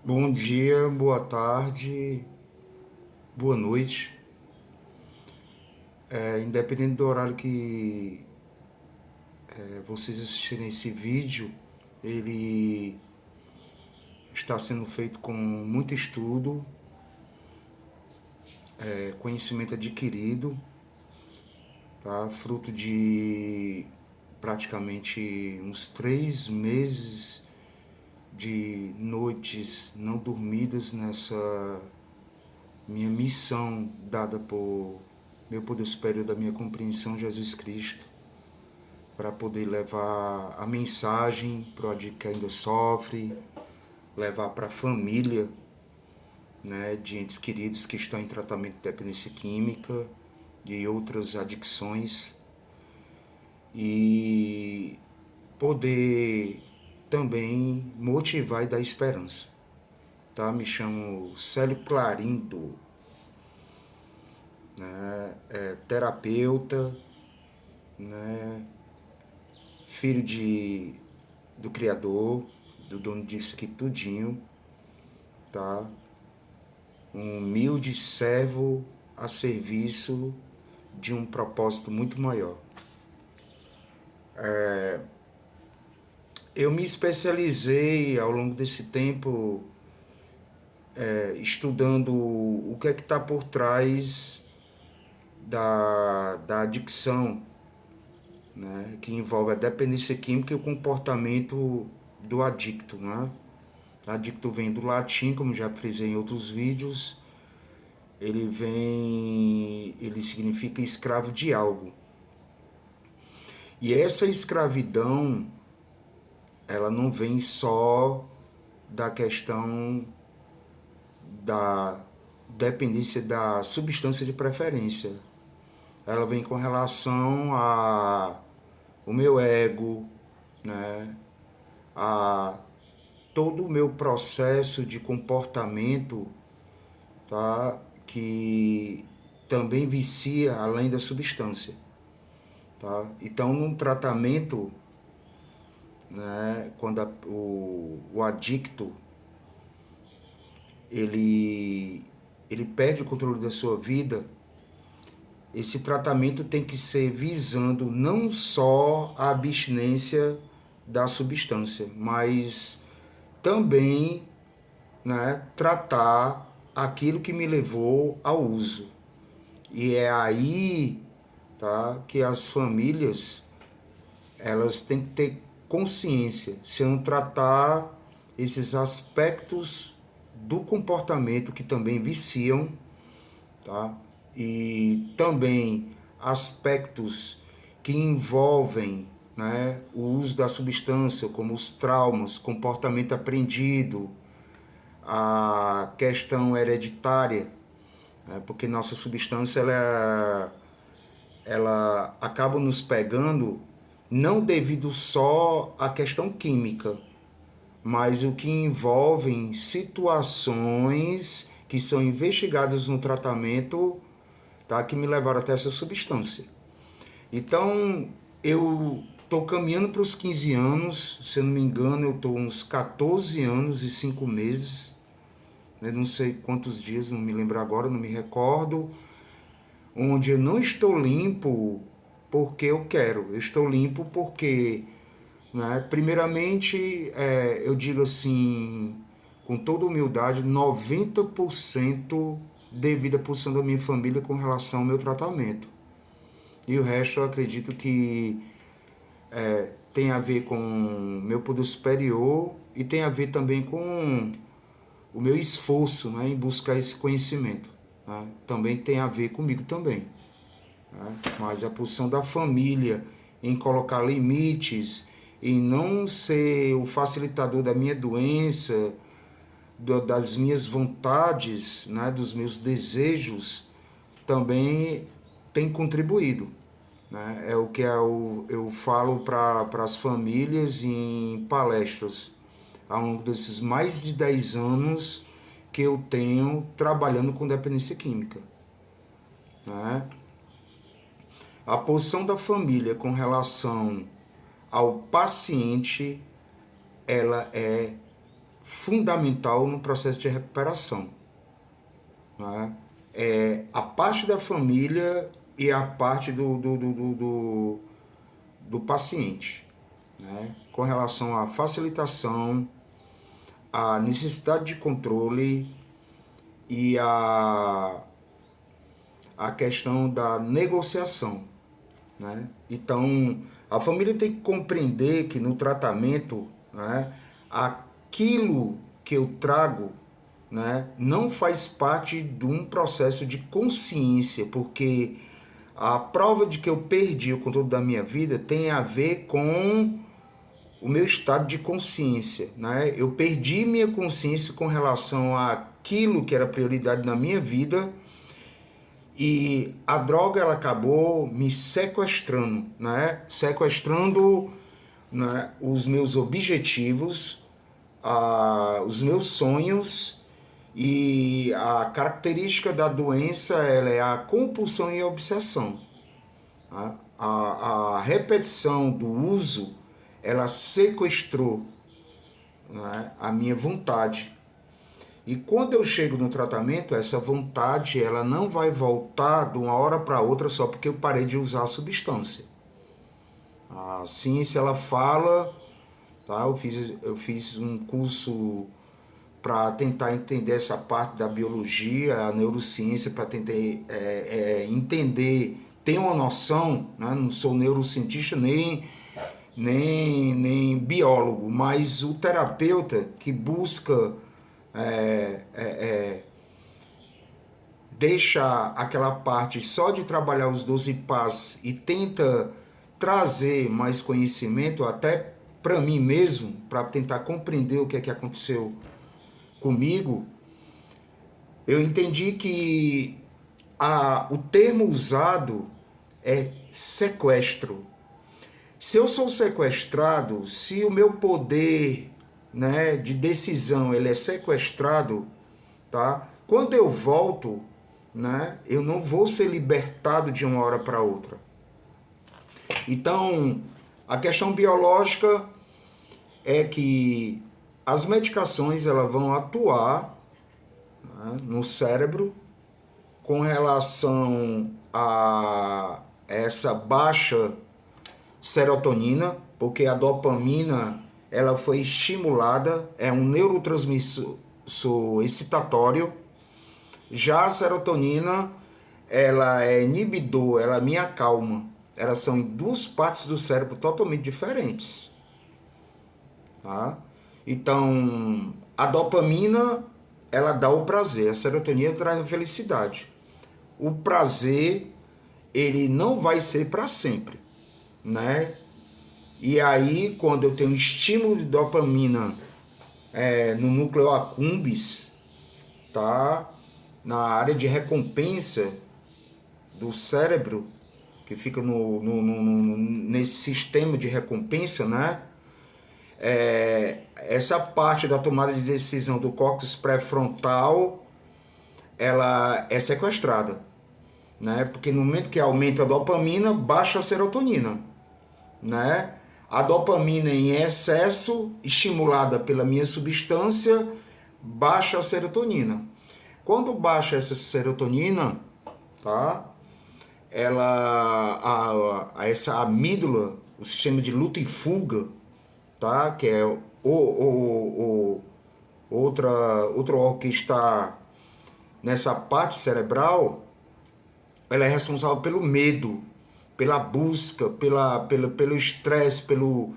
Bom dia, boa tarde, boa noite. Independente do horário que vocês assistirem esse vídeo, ele está sendo feito com muito estudo, conhecimento adquirido, tá? Fruto de praticamente uns 3 meses de noites não dormidas nessa minha missão dada por meu poder superior da minha compreensão, Jesus Cristo, para poder levar a mensagem para o adicto que ainda sofre, levar para a família, né, de entes queridos que estão em tratamento de dependência química e outras adicções, e poder também motivar e dar esperança. Tá? Me chamo Célio Clarindo, né, terapeuta, né, filho do Criador, do dono disso aqui tudinho, tá? Um humilde servo a serviço de um propósito muito maior. Eu me especializei ao longo desse tempo estudando o que é que está por trás da adicção, né? Que envolve a dependência química e o comportamento do adicto, né? Adicto vem do latim, como já frisei em outros vídeos. Ele significa escravo de algo. E essa escravidão, ela não vem só da questão da dependência da substância de preferência. Ela vem com relação a o meu ego, né? A todo o meu processo de comportamento, tá? Que também vicia além da substância, tá? Então, num tratamento, né, quando o adicto ele, ele perde o controle da sua vida, esse tratamento tem que ser visando não só a abstinência da substância, mas também, né, tratar aquilo que me levou ao uso. E é aí, tá, que as famílias elas têm que ter consciência, se não tratar esses aspectos do comportamento que também viciam, tá? E também aspectos que envolvem, né, o uso da substância, como os traumas, comportamento aprendido, a questão hereditária, né, porque nossa substância ela acaba nos pegando não devido só à questão química, mas o que envolve situações que são investigadas no tratamento, tá, que me levaram até essa substância. Então, eu estou caminhando para os 15 anos, se eu não me engano, eu estou uns 14 anos e 5 meses, né, não sei quantos dias, não me lembro agora, não me recordo, onde eu não estou limpo porque eu quero, eu estou limpo porque, né, primeiramente, eu digo assim, com toda humildade, 90% devido à posição da minha família com relação ao meu tratamento. E o resto eu acredito que tem a ver com meu poder superior e tem a ver também com o meu esforço, né, em buscar esse conhecimento. Né? Também tem a ver comigo também. Né? Mas a posição da família em colocar limites, em não ser o facilitador da minha doença, das minhas vontades, né, dos meus desejos, também tem contribuído. Né? É o que eu falo para as famílias em palestras ao longo desses mais de 10 anos que eu tenho trabalhando com dependência química. Né? A posição da família com relação ao paciente, ela é fundamental no processo de recuperação, né? É a parte da família e a parte do paciente, né? Com relação à facilitação, à necessidade de controle e a questão da negociação, né? Então, a família tem que compreender que no tratamento, né, aquilo que eu trago, né, não faz parte de um processo de consciência, porque a prova de que eu perdi o controle da minha vida tem a ver com o meu estado de consciência, né? Eu perdi minha consciência com relação àquilo que era prioridade na minha vida e a droga ela acabou me sequestrando, né? Sequestrando, né, os meus objetivos, os meus sonhos, e a característica da doença ela é a compulsão e a obsessão. Tá? A repetição do uso ela sequestrou, né, a minha vontade. E quando eu chego no tratamento, essa vontade ela não vai voltar de uma hora para outra só porque eu parei de usar a substância. A ciência ela fala, tá? Eu fiz um curso para tentar entender essa parte da biologia, a neurociência, para tentar entender, ter uma noção, né? Não sou neurocientista nem biólogo, mas o terapeuta que busca deixa aquela parte só de trabalhar os 12 passos e tenta trazer mais conhecimento até para mim mesmo, para tentar compreender o que é que aconteceu comigo, eu entendi que o termo usado é sequestro. Se eu sou sequestrado, se o meu poder, né, de decisão ele é sequestrado, tá? Quando eu volto, né, eu não vou ser libertado de uma hora para outra. Então, a questão biológica é que as medicações elas vão atuar, né, no cérebro com relação a essa baixa serotonina, porque a dopamina ela foi estimulada, é um neurotransmissor excitatório. Já a serotonina ela é inibidor, ela me acalma. Elas são em duas partes do cérebro totalmente diferentes. Tá? Então, a dopamina ela dá o prazer, a serotonina traz a felicidade. O prazer ele não vai ser para sempre, né? E aí, quando eu tenho estímulo de dopamina no núcleo accumbens, tá? Na área de recompensa do cérebro, que fica nesse sistema de recompensa, né? Essa parte da tomada de decisão do córtex pré-frontal, ela é sequestrada, né? Porque no momento que aumenta a dopamina, baixa a serotonina, né? A dopamina em excesso, estimulada pela minha substância, baixa a serotonina. Quando baixa essa serotonina, tá? Essa amígdala, o sistema de luta e fuga, tá? Que é outro órgão que está nessa parte cerebral, ela é responsável pelo medo, pela busca, pelo estresse, pelo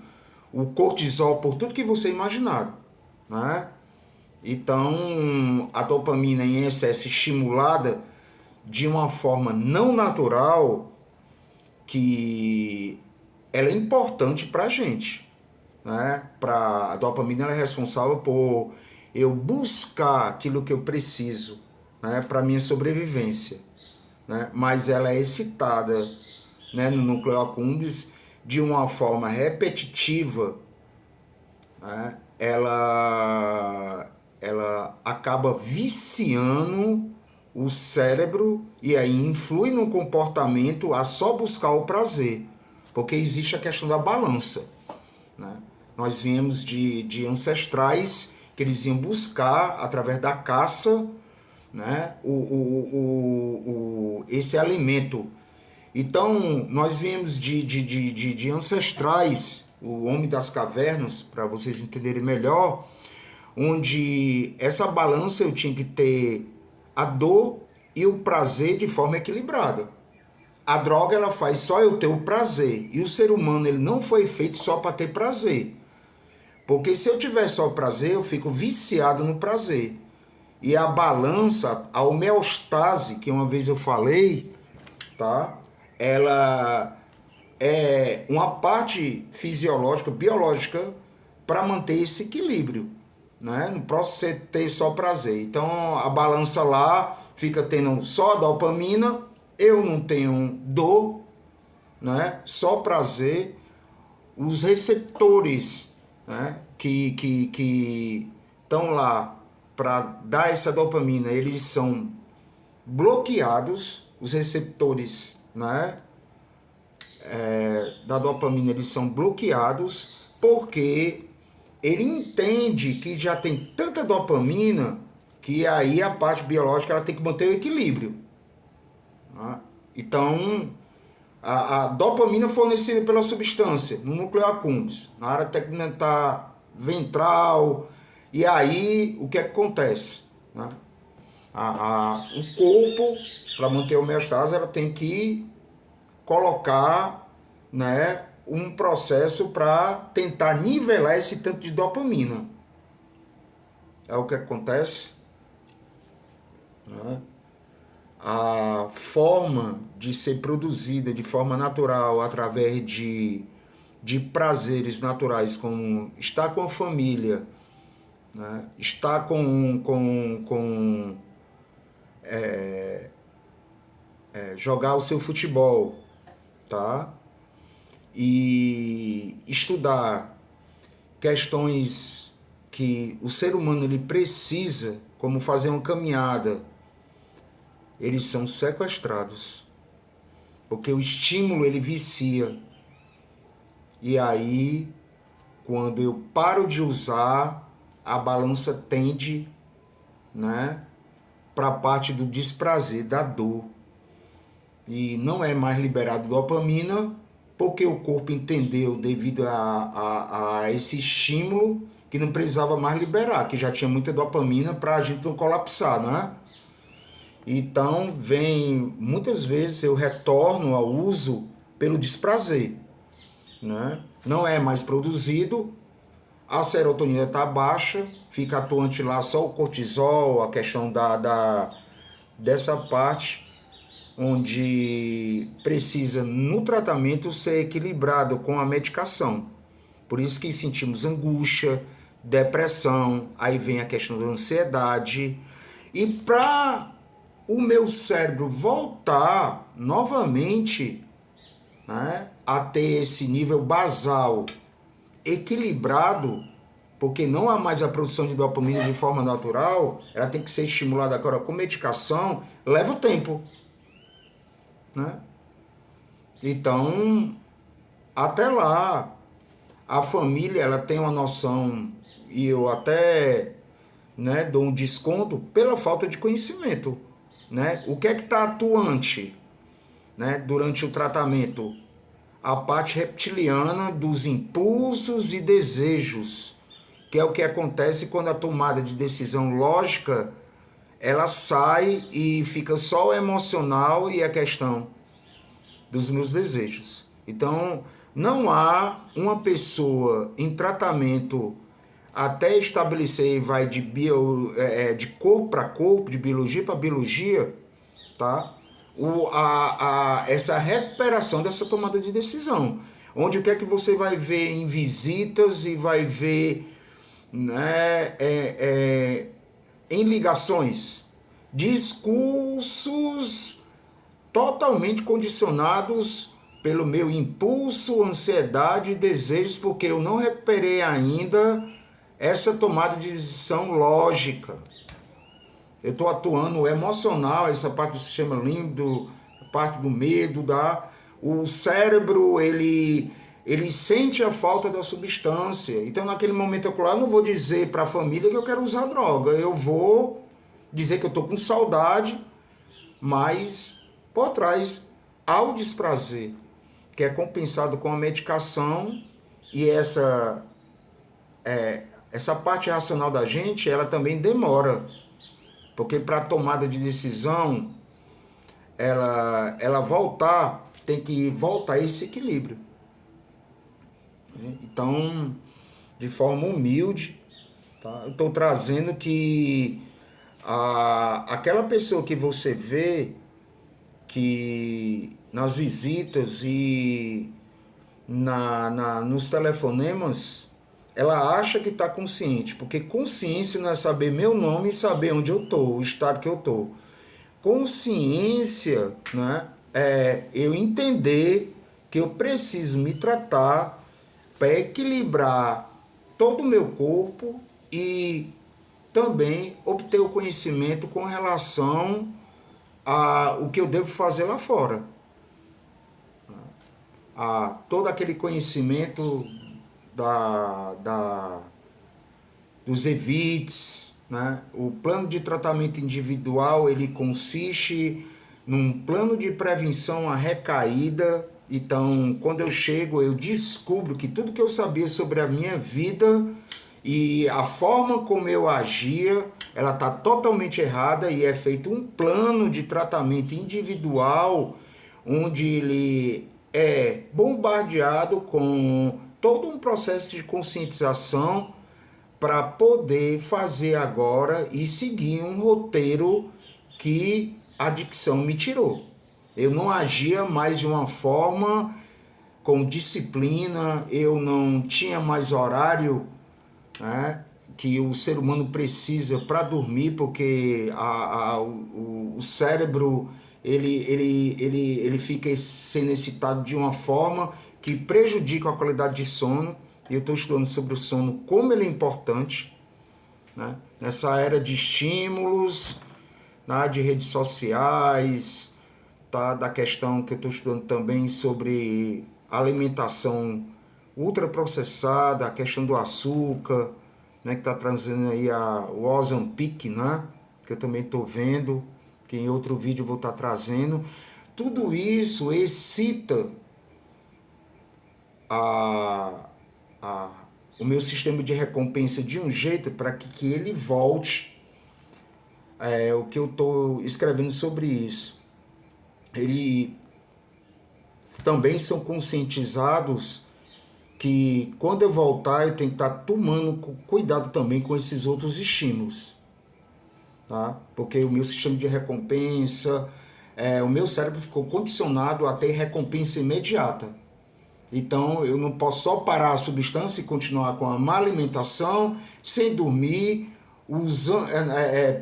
o cortisol, por tudo que você imaginar, né? Então, a dopamina em excesso estimulada de uma forma não natural, que ela é importante para a gente, né? A dopamina ela é responsável por eu buscar aquilo que eu preciso, né, para minha sobrevivência, né? Mas ela é excitada, né, no núcleo accumbens de uma forma repetitiva, né? Ela acaba viciando o cérebro e aí influi no comportamento a só buscar o prazer, porque existe a questão da balança, né? Nós viemos de ancestrais que eles iam buscar através da caça, né, esse alimento. Então, nós viemos de ancestrais, o homem das cavernas, para vocês entenderem melhor, onde essa balança eu tinha que ter a dor e o prazer de forma equilibrada. A droga, ela faz só eu ter o prazer, e o ser humano, ele não foi feito só para ter prazer. Porque se eu tiver só o prazer, eu fico viciado no prazer. E a balança, a homeostase, que uma vez eu falei, tá? Ela é uma parte fisiológica, biológica, para manter esse equilíbrio, né? Não posso ter só prazer. Então a balança lá fica tendo só dopamina, eu não tenho dor, né? Só prazer. Os receptores, né? que estão lá para dar essa dopamina, eles são bloqueados, os receptores, né, da dopamina, eles são bloqueados porque ele entende que já tem tanta dopamina que aí a parte biológica ela tem que manter o equilíbrio, né? Então a dopamina fornecida pela substância no núcleo accumbens, na área tegmentar ventral, e aí o que acontece, né? O corpo, para manter a homeostase, ela tem que colocar, né, um processo para tentar nivelar esse tanto de dopamina. É o que acontece, né? A forma de ser produzida de forma natural através de prazeres naturais, como estar com a família, né? Estar jogar o seu futebol, tá? E estudar questões que o ser humano ele precisa, como fazer uma caminhada, eles são sequestrados, porque o estímulo ele vicia. E aí, quando eu paro de usar, a balança tende, né, para a parte do desprazer, da dor. E não é mais liberado dopamina, porque o corpo entendeu, devido a esse estímulo, que não precisava mais liberar, que já tinha muita dopamina para a gente não colapsar, né? Então, muitas vezes eu retorno ao uso pelo desprazer, né? Não é mais produzido, a serotonina está baixa, fica atuante lá só o cortisol, a questão dessa parte, onde precisa no tratamento ser equilibrado com a medicação. Por isso que sentimos angústia, depressão, aí vem a questão da ansiedade. E para o meu cérebro voltar novamente, né, a ter esse nível basal equilibrado, porque não há mais a produção de dopamina de forma natural, ela tem que ser estimulada agora com medicação, leva tempo, né? Então, até lá, a família ela tem uma noção, e eu até, né, dou um desconto pela falta de conhecimento, né? O que é que está atuante, né, durante o tratamento? A parte reptiliana dos impulsos e desejos, que é o que acontece quando a tomada de decisão lógica ela sai e fica só o emocional e a questão dos meus desejos. Então, não há uma pessoa em tratamento até estabelecer, vai de corpo para corpo, de biologia para biologia, tá? Essa recuperação dessa tomada de decisão. Onde o que é que você vai ver em visitas e vai ver, né, em ligações, discursos totalmente condicionados pelo meu impulso, ansiedade e desejos, porque eu não recuperei ainda essa tomada de decisão lógica. Eu estou atuando emocional, essa parte do sistema límbico, a parte do medo, o cérebro, ele ele sente a falta da substância. Então, naquele momento ocular, eu não vou dizer para a família que eu quero usar droga. Eu vou dizer que eu estou com saudade, mas por trás há o desprazer, que é compensado com a medicação, e essa parte racional da gente, ela também demora. Porque para a tomada de decisão, ela voltar, tem que voltar a esse equilíbrio. Então, de forma humilde, tá? Eu estou trazendo que aquela pessoa que você vê que nas visitas e nos telefonemas, ela acha que está consciente, porque consciência não é saber meu nome e saber onde eu estou, o estado que eu estou. Consciência, né, é eu entender que eu preciso me tratar para equilibrar todo o meu corpo e também obter o conhecimento com relação a o que eu devo fazer lá fora. A todo aquele conhecimento dos EVITs, né? O plano de tratamento individual, ele consiste num plano de prevenção à recaída. Então, quando eu chego, eu descubro que tudo que eu sabia sobre a minha vida e a forma como eu agia, ela está totalmente errada, e é feito um plano de tratamento individual, onde ele é bombardeado com todo um processo de conscientização para poder fazer agora e seguir um roteiro que a adicção me tirou. Eu não agia mais de uma forma com disciplina, eu não tinha mais horário, né, que o ser humano precisa para dormir, porque o cérebro ele fica sendo excitado de uma forma que prejudica a qualidade de sono. Eu estou estudando sobre o sono, como ele é importante, né? Nessa era de estímulos, né, de redes sociais, tá? Da questão que eu estou estudando também sobre alimentação ultraprocessada, a questão do açúcar, né, que está trazendo aí o Ozempic, né, que eu também estou vendo, que em outro vídeo eu vou estar trazendo. Tudo isso excita o meu sistema de recompensa de um jeito para que ele volte. O que eu estou escrevendo sobre isso. Eles também são conscientizados que quando eu voltar eu tenho que estar tomando cuidado também com esses outros estímulos, tá? Porque o meu sistema de recompensa, o meu cérebro ficou condicionado a ter recompensa imediata. Então eu não posso só parar a substância e continuar com a má alimentação, sem dormir,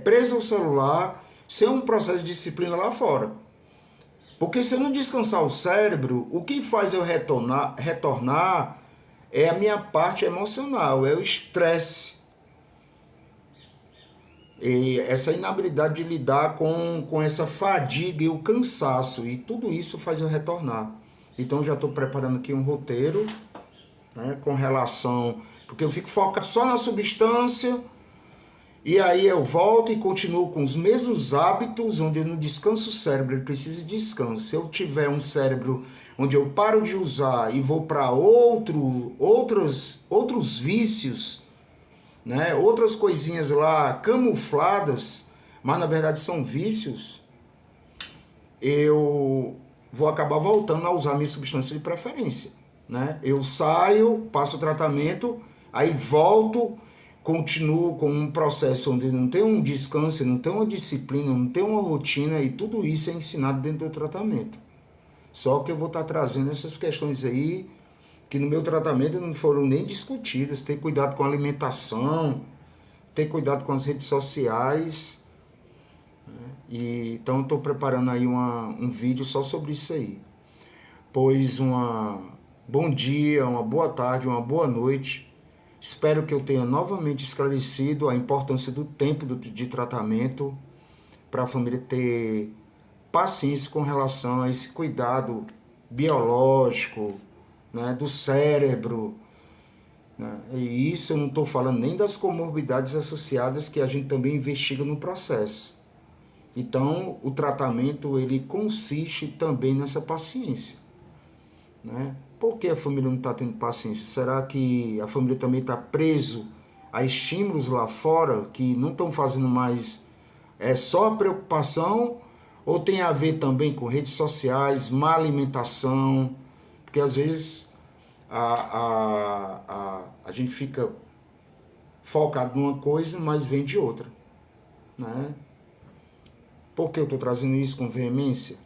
preso ao celular, sem um processo de disciplina lá fora. Porque se eu não descansar o cérebro, o que faz eu retornar é a minha parte emocional, é o estresse. E essa inabilidade de lidar com essa fadiga e o cansaço. E tudo isso faz eu retornar. Então já estou preparando aqui um roteiro, né, com relação... Porque eu fico focado só na substância, e aí eu volto e continuo com os mesmos hábitos, onde eu não descanso o cérebro, ele precisa de descanso. Se eu tiver um cérebro onde eu paro de usar e vou para outros vícios, né, outras coisinhas lá camufladas, mas na verdade são vícios, eu vou acabar voltando a usar minha substância de preferência, né? Eu saio, passo o tratamento, aí volto, continuo com um processo onde não tem um descanso, não tem uma disciplina, não tem uma rotina, e tudo isso é ensinado dentro do tratamento. Só que eu vou estar trazendo essas questões aí que no meu tratamento não foram nem discutidas. Ter cuidado com a alimentação, ter cuidado com as redes sociais, né? E então estou preparando aí um vídeo só sobre isso aí. Pois bom dia, uma boa tarde, uma boa noite. Espero que eu tenha novamente esclarecido a importância do tempo de tratamento para a família ter paciência com relação a esse cuidado biológico, né, do cérebro, né? E isso eu não estou falando nem das comorbidades associadas que a gente também investiga no processo. Então, o tratamento ele consiste também nessa paciência, né? Por que a família não está tendo paciência? Será que a família também está preso a estímulos lá fora que não estão fazendo mais só a preocupação, ou tem a ver também com redes sociais, má alimentação? Porque às vezes a gente fica focado numa coisa, mas vem de outra, né? Por que eu estou trazendo isso com veemência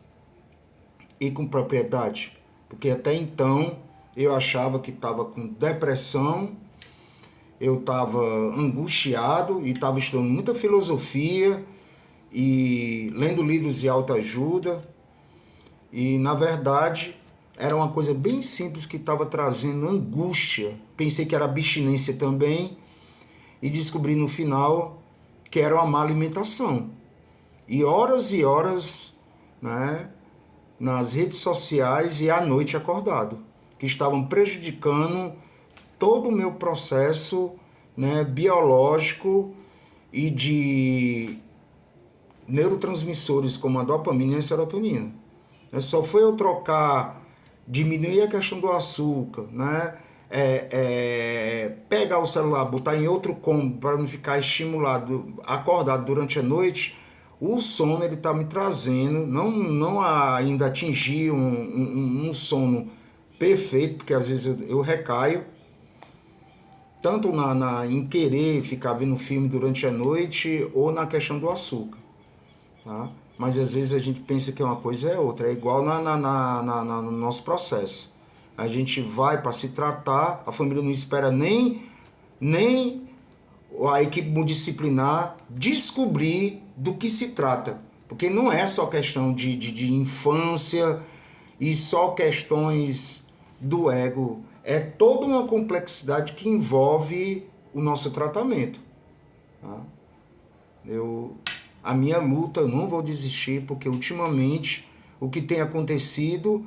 e com propriedade? Porque até então eu achava que estava com depressão, eu estava angustiado e estava estudando muita filosofia e lendo livros de autoajuda, e na verdade era uma coisa bem simples que estava trazendo angústia. Pensei que era abstinência também e descobri no final que era uma má alimentação. E horas, né, nas redes sociais e à noite acordado, que estavam prejudicando todo o meu processo, né, biológico e de neurotransmissores como a dopamina e a serotonina. Só foi eu trocar, diminuir a questão do açúcar, né? Pegar o celular, botar em outro cômodo para não ficar estimulado, acordado durante a noite. O sono ele está me trazendo, não ainda atingir um sono perfeito, porque às vezes eu recaio, tanto em querer ficar vendo filme durante a noite ou na questão do açúcar, tá? Mas às vezes a gente pensa que uma coisa é outra, é igual no nosso processo. A gente vai para se tratar, a família não espera nem a equipe multidisciplinar descobrir do que se trata. Porque não é só questão de infância e só questões do ego. É toda uma complexidade que envolve o nosso tratamento, tá? A minha luta, eu não vou desistir, porque ultimamente o que tem acontecido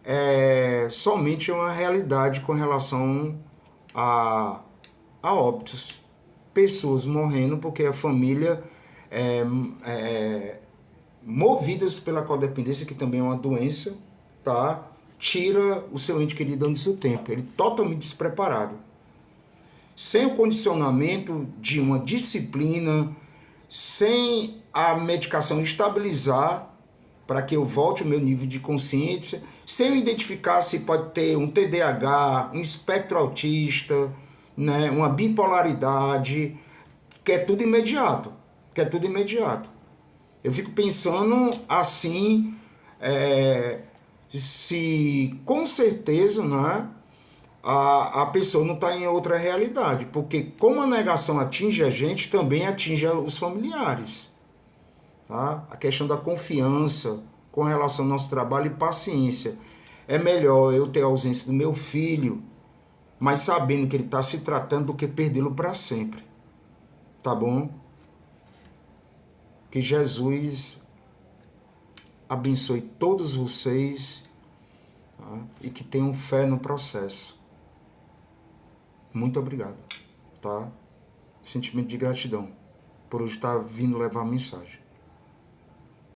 é somente uma realidade com relação a óbitos. Pessoas morrendo porque a família, movidas pela codependência, que também é uma doença, tá? Tira o seu ente querido antes do tempo. Ele totalmente despreparado. Sem o condicionamento de uma disciplina, sem a medicação estabilizar para que eu volte ao meu nível de consciência, sem eu identificar se pode ter um TDAH, um espectro autista, né, uma bipolaridade, que é tudo imediato, Eu fico pensando assim, se com certeza, né, a pessoa não está em outra realidade, porque como a negação atinge a gente, também atinge os familiares, tá? A questão da confiança com relação ao nosso trabalho e paciência. É melhor eu ter a ausência do meu filho, mas sabendo que ele está se tratando, do que perdê-lo para sempre, tá bom? Que Jesus abençoe todos vocês, tá? E que tenham fé no processo. Muito obrigado, tá? Sentimento de gratidão por eu estar vindo levar a mensagem.